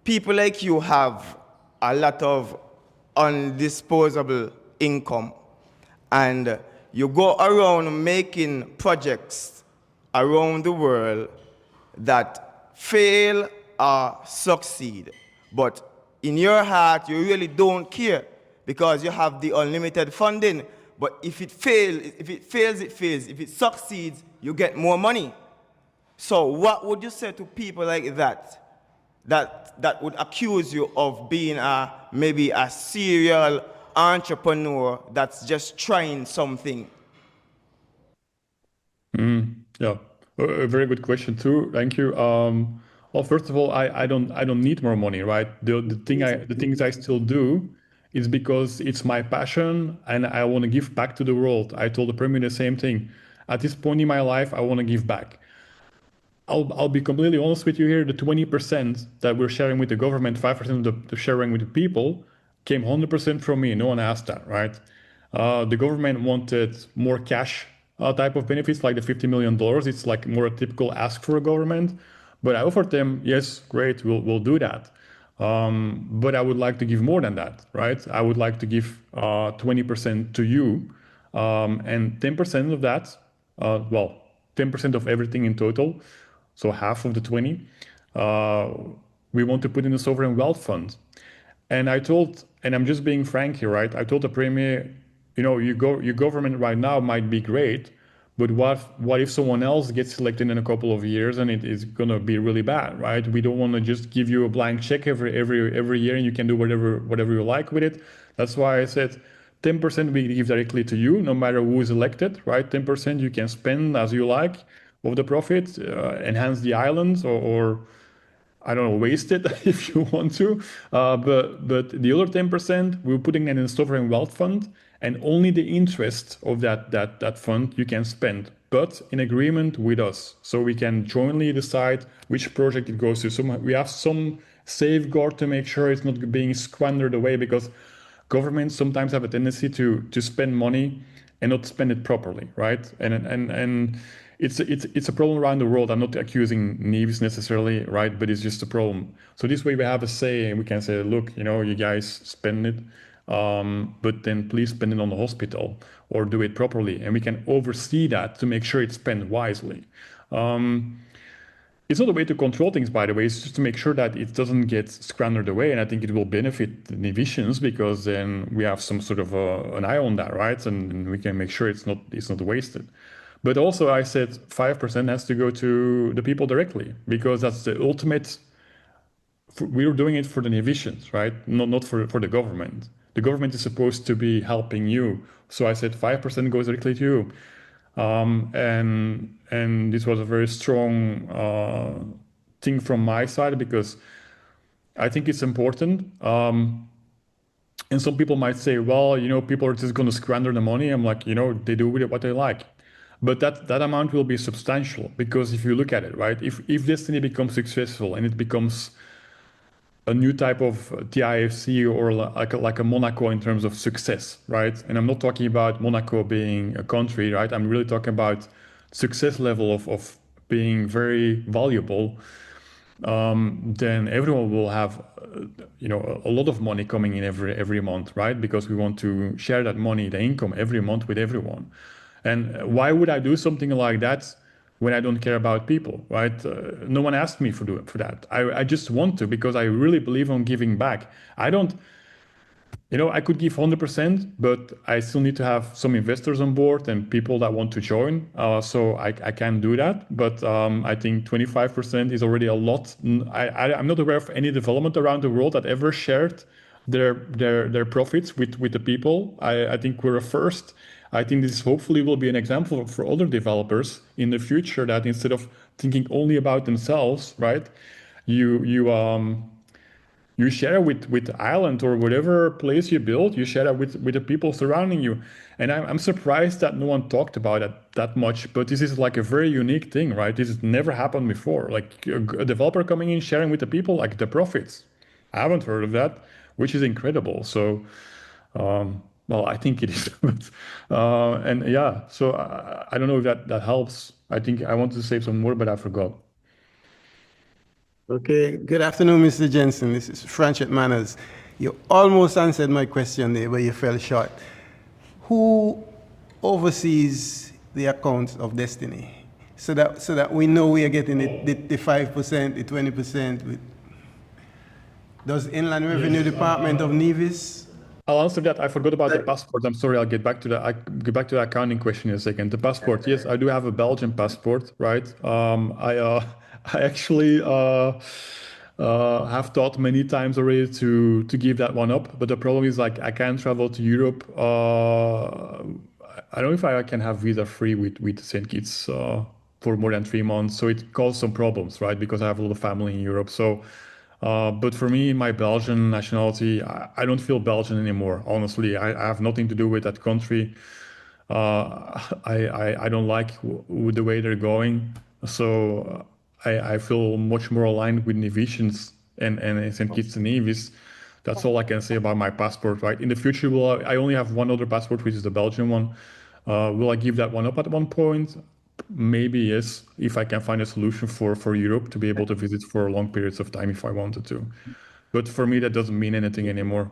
people like you have a lot of undisposable income, and you go around making projects around the world that fail or succeed. But in your heart, you really don't care because you have the unlimited funding. But if it fails, it fails. If it succeeds, you get more money. So what would you say to people like that would accuse you of being maybe a serial entrepreneur that's just trying something? Yeah, a very good question too. Thank you. Well, first of all, I don't need more money, right? The things I still do is because it's my passion and I want to give back to the world. I told the Premier the same thing. At this point in my life, I want to give back. I'll be completely honest with you here. The 20% that we're sharing with the government, 5% of the sharing with the people, came 100% from me. No one asked that, right? The government wanted more cash type of benefits, like the $50 million. It's like more a typical ask for a government. But I offered them, yes, great, we'll do that. But I would like to give more than that, right? I would like to give 20% to you, and 10% of that, 10% of everything in total, so half of the 20, we want to put in a sovereign wealth fund. And I told, and I'm just being frank here, right? I told the Premier, your government right now might be great, but what if someone else gets elected in a couple of years and it is gonna be really bad, right? We don't want to just give you a blank check every year and you can do whatever you like with it. That's why I said 10% we give directly to you, no matter who is elected, right? 10% you can spend as you like of the profit, enhance the island or I don't know, waste it if you want to. But the other 10%, we're putting it in a sovereign wealth fund, and only the interest of that fund you can spend, but in agreement with us. So we can jointly decide which project it goes to. So we have some safeguard to make sure it's not being squandered away, because governments sometimes have a tendency to spend money and not spend it properly, right? And it's a problem around the world. I'm not accusing Nevis necessarily, right? But it's just a problem. So this way we have a say and we can say, look, you guys spend it, but then please spend it on the hospital or do it properly. And we can oversee that to make sure it's spent wisely. It's not a way to control things, by the way. It's just to make sure that it doesn't get squandered away. And I think it will benefit the Nevisians, because then we have some sort of an eye on that, right? And we can make sure it's not wasted. But also I said 5% has to go to the people directly, because that's the ultimate. We're doing it for the Nevisians, right? Not for the government. The government is supposed to be helping you. So I said 5% goes directly to you. And this was a very strong thing from my side, because I think it's important. And some people might say, well, people are just going to squander the money. I'm like, they do with it what they like. But that amount will be substantial, because if you look at it, right, if Destiny becomes successful and it becomes a new type of TIFC or like a Monaco in terms of success, right? And I'm not talking about Monaco being a country, right? I'm really talking about success level of being very valuable. Then everyone will have, a lot of money coming in every month, right? Because we want to share that money, the income every month with everyone. And why would I do something like that when I don't care about people, right? No one asked me for that. I just want to because I really believe on giving back. I don't, I could give 100%, but I still need to have some investors on board and people that want to join. So I can do that. But I think 25% is already a lot. I'm not aware of any development around the world that ever shared their profits with the people. I think we're a first. I think this hopefully will be an example for other developers in the future that instead of thinking only about themselves, right? You share with the island or whatever place you build, you share that with the people surrounding you. And I'm surprised that no one talked about it that much, but this is like a very unique thing, right? This has never happened before. Like a developer coming in, sharing with the people, like the profits. I haven't heard of that, which is incredible. So, well, I think it is. And yeah, so I don't know if that helps. I think I wanted to say some more, but I forgot. Okay, good afternoon, Mr. Jensen. This is Franchette Manners. You almost answered my question there, but you fell short. Who oversees the accounts of Destiny? So that we know we are getting the 5%, the 20%. Does Inland Revenue Department of Nevis? I'll answer that. I forgot about the passport. I'm sorry. I'll get back to that. I get back to the accounting question in a second. The passport. Yes, I do have a Belgian passport, right? I actually have thought many times already to give that one up, but the problem is like I can't travel to Europe. I don't know if I can have visa free with St. Kitts for more than 3 months, so it caused some problems, right? Because I have a lot of family in Europe. So, but for me, my Belgian nationality, I don't feel Belgian anymore. Honestly, I have nothing to do with that country. I don't like the way they're going. So I feel much more aligned with Nevisians and St. Kitts and Nevis. That's all I can say about my passport, right? In the future, I only have one other passport, which is the Belgian one. Will I give that one up at one point? Maybe yes, if I can find a solution for Europe to be able to visit for long periods of time if I wanted to. But for me, that doesn't mean anything anymore.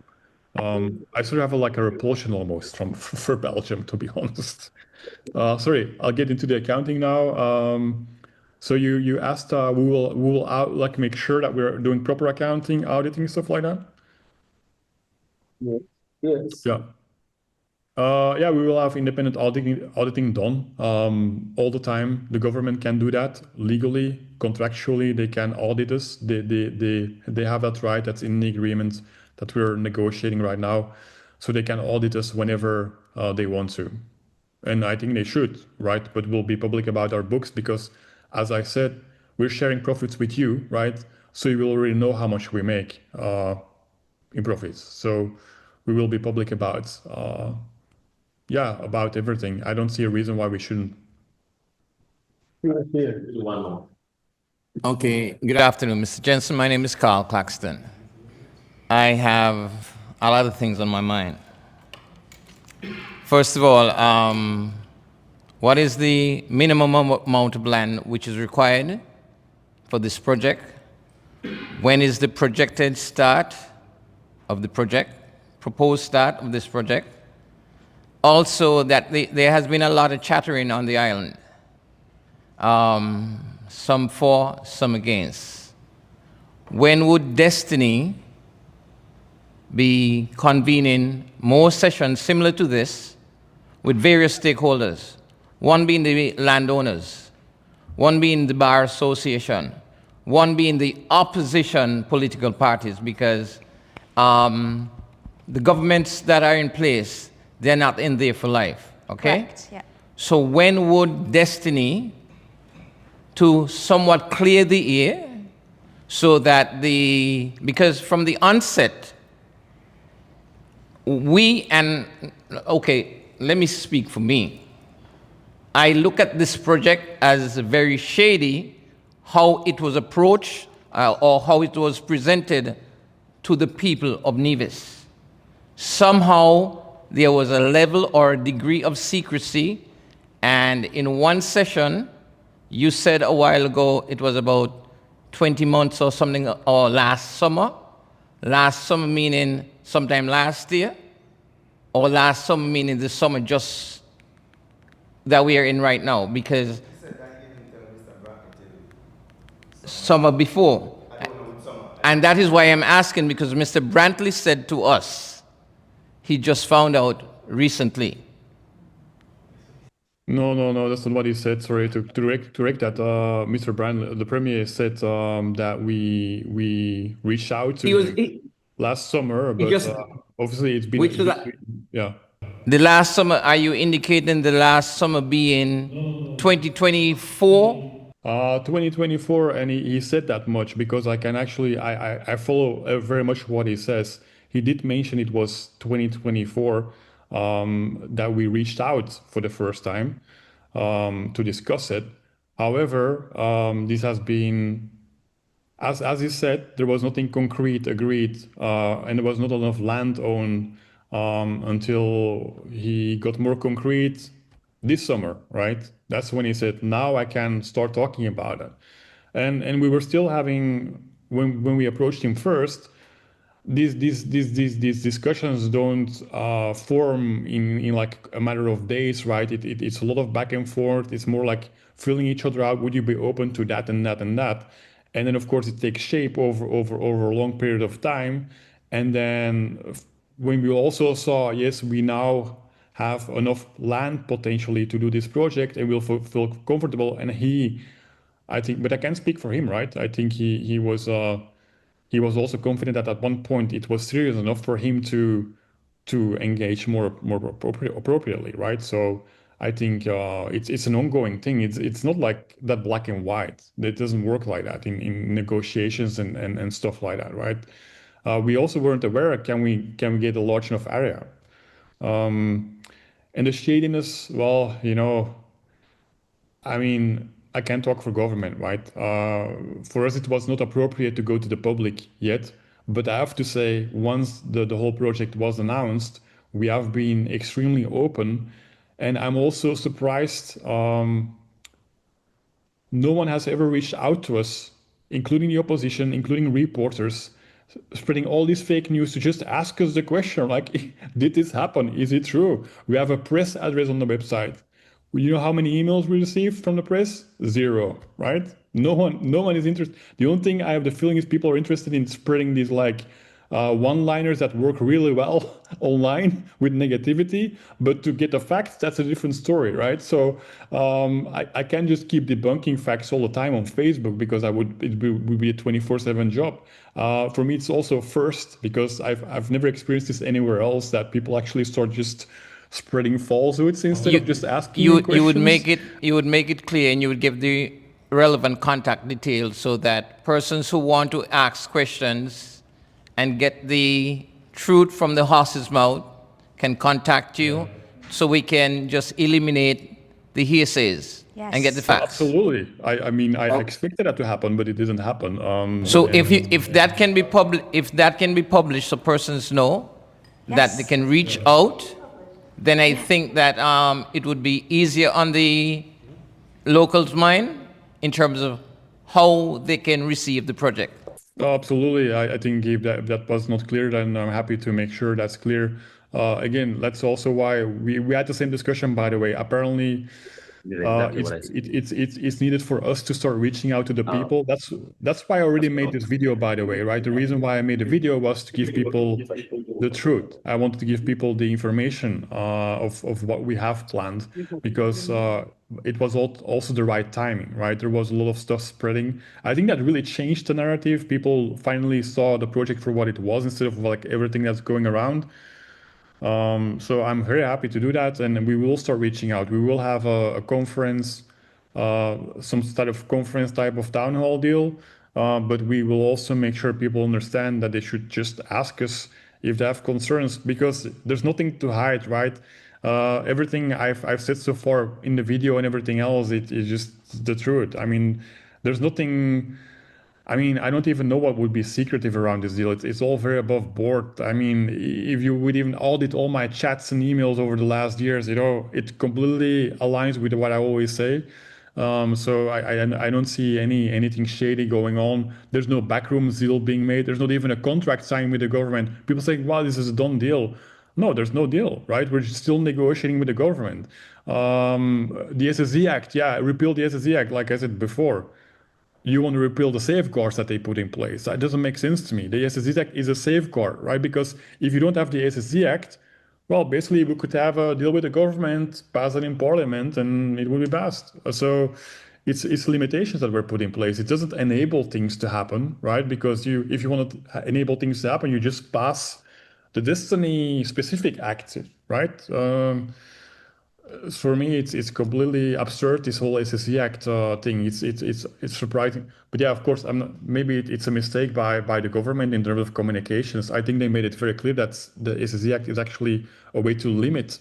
I sort of have like a repulsion almost for Belgium, to be honest. Sorry, I'll get into the accounting now. So you asked, we will like make sure that we're doing proper accounting, auditing, stuff like that. Yes. Yeah. Yeah, we will have independent auditing done all the time. The government can do that legally, contractually. They can audit us. They have that right. That's in the agreement that we're negotiating right now. So they can audit us whenever they want to. And I think they should, right? But we'll be public about our books because, as I said, we're sharing profits with you, right? So you will already know how much we make in profits. So we will be public about about everything. I don't see a reason why we shouldn't. One more. Okay, good afternoon, Mr. Jensen. My name is Carl Claxton. I have a lot of things on my mind. First of all, what is the minimum amount of land which is required for this project? When is the projected start of the project, proposed start of this project? Also, that there has been a lot of chattering on the island, some for, some against. When would Destiny be convening more sessions similar to this with various stakeholders? One being the landowners, one being the Bar Association, one being the opposition political parties, because the governments that are in place, they're not in there for life, okay? Correct, yeah. So when would Destiny, to somewhat clear the air, so that because from the onset, okay, let me speak for me. I look at this project as very shady, how it was approached or how it was presented to the people of Nevis. Somehow, there was a level or a degree of secrecy, and in one session, you said a while ago it was about 20 months or something, or last summer meaning sometime last year, or last summer meaning the summer just that we are in right now, because summer before. And that is why I'm asking, because Mr. Brantley said to us, he just found out recently. No, that's not what he said. Sorry to correct that. Mr. Brand, the premier said that we reached out to him last summer, but obviously it's been yeah. The last summer, are you indicating the last summer being 2024? 2024, and he said that much because I can actually I follow very much what he says. He did mention it was 2024 that we reached out for the first time to discuss it. However, this has been, as he said, there was nothing concrete agreed, and there was not enough land owned until he got more concrete this summer, right? That's when he said, now I can start talking about it. And we were still having, when we approached him first, these discussions don't form in like a matter of days, right? It's a lot of back and forth. It's more like filling each other out. Would you be open to that and that and that? And then of course it takes shape over a long period of time. And then when we also saw, yes, we now have enough land potentially to do this project and we'll feel comfortable. And I think, but I can't speak for him, right? I think he was also confident that at one point it was serious enough for him to engage more appropriately, right? So I think it's an ongoing thing. It's not like that black and white. It doesn't work like that in negotiations and stuff like that, right? We also weren't aware, can we get a large enough area? And the shadiness, well, I mean, I can't talk for government, right? For us, it was not appropriate to go to the public yet. But I have to say, once the whole project was announced, we have been extremely open. And I'm also surprised no one has ever reached out to us, including the opposition, including reporters, spreading all this fake news to just ask us the question, like, did this happen? Is it true? We have a press address on the website. You know how many emails we received from the press? 0, right? No one is interested. The only thing I have the feeling is people are interested in spreading these like one-liners that work really well online with negativity, but to get the facts, that's a different story, right? So I can't just keep debunking facts all the time on Facebook because it would be a 24/7 job. For me, it's also first because I've never experienced this anywhere else that people actually start just spreading falsehoods instead of just asking questions. You would make it clear, and you would give the relevant contact details so that persons who want to ask questions and get the truth from the horse's mouth can contact you, so we can just eliminate the hearsays and get the facts. Absolutely. I mean, I expected that to happen, but it didn't happen. So if that can be published, so persons know that they can reach out, then I think that it would be easier on the locals' mind in terms of how they can receive the project. Absolutely. I think if that was not clear, then I'm happy to make sure that's clear. Again, that's also why we had the same discussion, by the way. Apparently, it's needed for us to start reaching out to the people. That's why I already made this video, by the way, right? The reason why I made the video was to give people the truth. I wanted to give people the information of what we have planned, because it was also the right timing, right? There was a lot of stuff spreading. I think that really changed the narrative. People finally saw the project for what it was instead of like everything that's going around. So I'm very happy to do that, and we will start reaching out. We will have a conference, some sort of conference type of town hall deal, but we will also make sure people understand that they should just ask us if they have concerns, because there's nothing to hide, right? Everything I've said so far in the video and everything else, it is just the truth. I mean, there's nothing. I mean, I don't even know what would be secretive around this deal. It's all very above board. I mean, if you would even audit all my chats and emails over the last years, it completely aligns with what I always say. So I don't see anything shady going on. There's no backroom deal being made. There's not even a contract signed with the government. People saying, wow, this is a done deal. No, there's no deal, right? We're still negotiating with the government. The SSE Act, yeah, repeal the SSE Act, like I said before. You want to repeal the safeguards that they put in place. That doesn't make sense to me. The SSE Act is a safeguard, right? Because if you don't have the SSE Act, well, basically we could have a deal with the government, pass it in parliament, and it would be passed. So it's limitations that were put in place. It doesn't enable things to happen, right? Because if you want to enable things to happen, you just pass the Destiny specific act, right? For me, it's completely absurd, this whole SSE Act thing. It's surprising, but yeah, of course, maybe it's a mistake by the government in terms of communications. I think they made it very clear that the SSE Act is actually a way to limit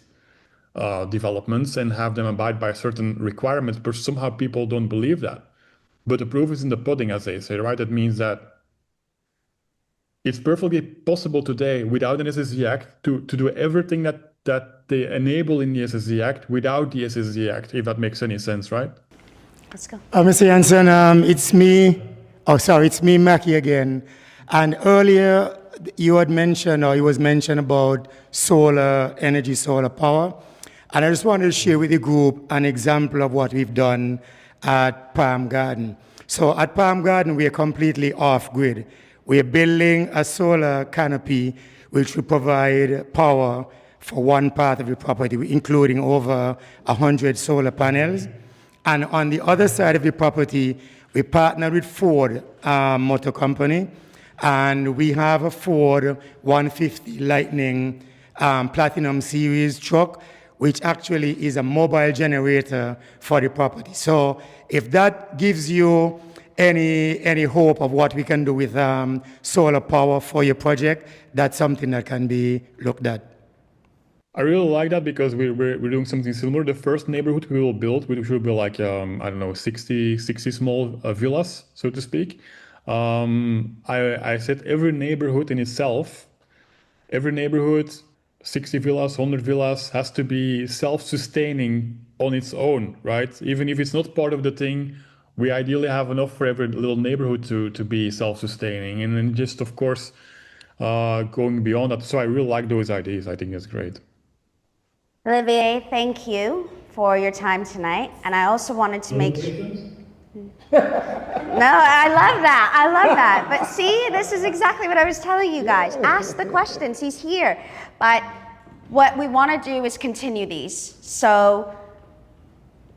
developments and have them abide by certain requirements, but somehow people don't believe that. But the proof is in the pudding, as they say, right? That means that it's perfectly possible today without an SSE Act to do everything that they enable in the SSE Act without the SSE Act, if that makes any sense, right? Let's go. Mr. Janssen, it's me. Oh, sorry, it's me, Mackie, again. And earlier, you had mentioned, or it was mentioned about solar energy, solar power. And I just wanted to share with the group an example of what we've done at Palm Garden. So at Palm Garden, we are completely off-grid. We are building a solar canopy which will provide power for one part of the property, including over 100 solar panels. And on the other side of the property, we partnered with Ford Motor Company, and we have a Ford 150 Lightning Platinum Series truck, which actually is a mobile generator for the property. So if that gives you any hope of what we can do with solar power for your project, that's something that can be looked at. I really like that because we're doing something similar. The first neighborhood we will build, which will be like, I don't know, 60 small villas, so to speak. I said every neighborhood in itself, every neighborhood, 60 villas, 100 villas, has to be self-sustaining on its own, right? Even if it's not part of the thing, we ideally have enough for every little neighborhood to be self-sustaining. And then just, of course, going beyond that. So I really like those ideas. I think that's great. Olivier, thank you for your time tonight. And I also wanted to make sure. No, I love that. I love that. But see, this is exactly what I was telling you guys. Ask the questions. He's here. But what we want to do is continue these. So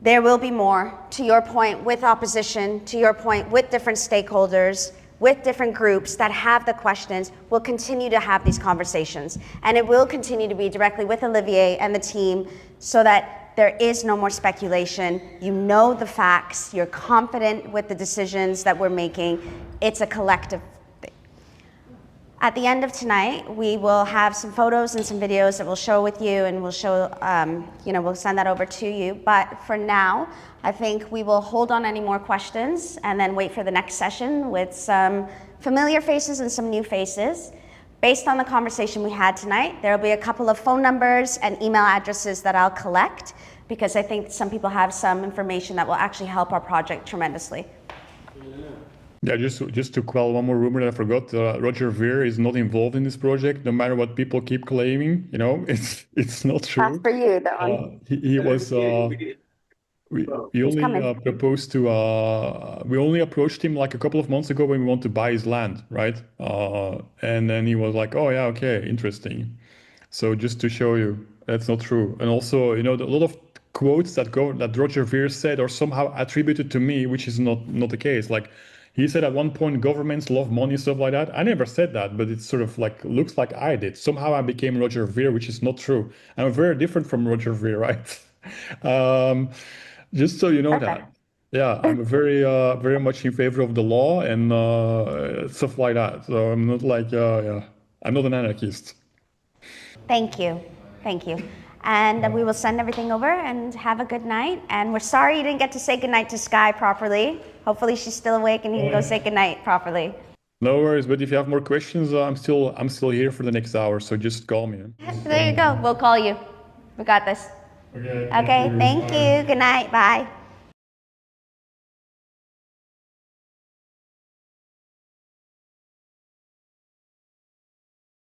there will be more, to your point, with opposition, to your point, with different stakeholders, with different groups that have the questions. We'll continue to have these conversations. And it will continue to be directly with Olivier and the team so that there is no more speculation. You know the facts. You're confident with the decisions that we're making. It's a collective thing. At the end of tonight, we will have some photos and some videos that we'll show with you, and we'll show, we'll send that over to you. But for now, I think we will hold on any more questions and then wait for the next session with some familiar faces and some new faces. Based on the conversation we had tonight, there will be a couple of phone numbers and email addresses that I'll collect, because I think some people have some information that will actually help our project tremendously. Yeah, just to quell one more rumor that I forgot, Roger Ver is not involved in this project, no matter what people keep claiming. It's not true. That's for you, Don. He was. We only proposed to. We only approached him like a couple of months ago when we want to buy his land, right? And then he was like, "Oh yeah, okay, interesting." So just to show you, that's not true. And also, a lot of quotes that Roger Ver said are somehow attributed to me, which is not the case. Like he said at one point, governments love money, stuff like that. I never said that, but it's sort of like looks like I did. Somehow I became Roger Ver, which is not true. I'm very different from Roger Ver, right? Just so you know that. Yeah, I'm very much in favor of the law and stuff like that. So I'm not like, I'm not an anarchist. Thank you. Thank you. And we will send everything over and have a good night. And we're sorry you didn't get to say goodnight to Sky properly. Hopefully she's still awake and you can go say goodnight properly. No worries, but if you have more questions, I'm still here for the next hour, so just call me. There you go. We'll call you. We got this. Okay, thank you. Good night. Bye.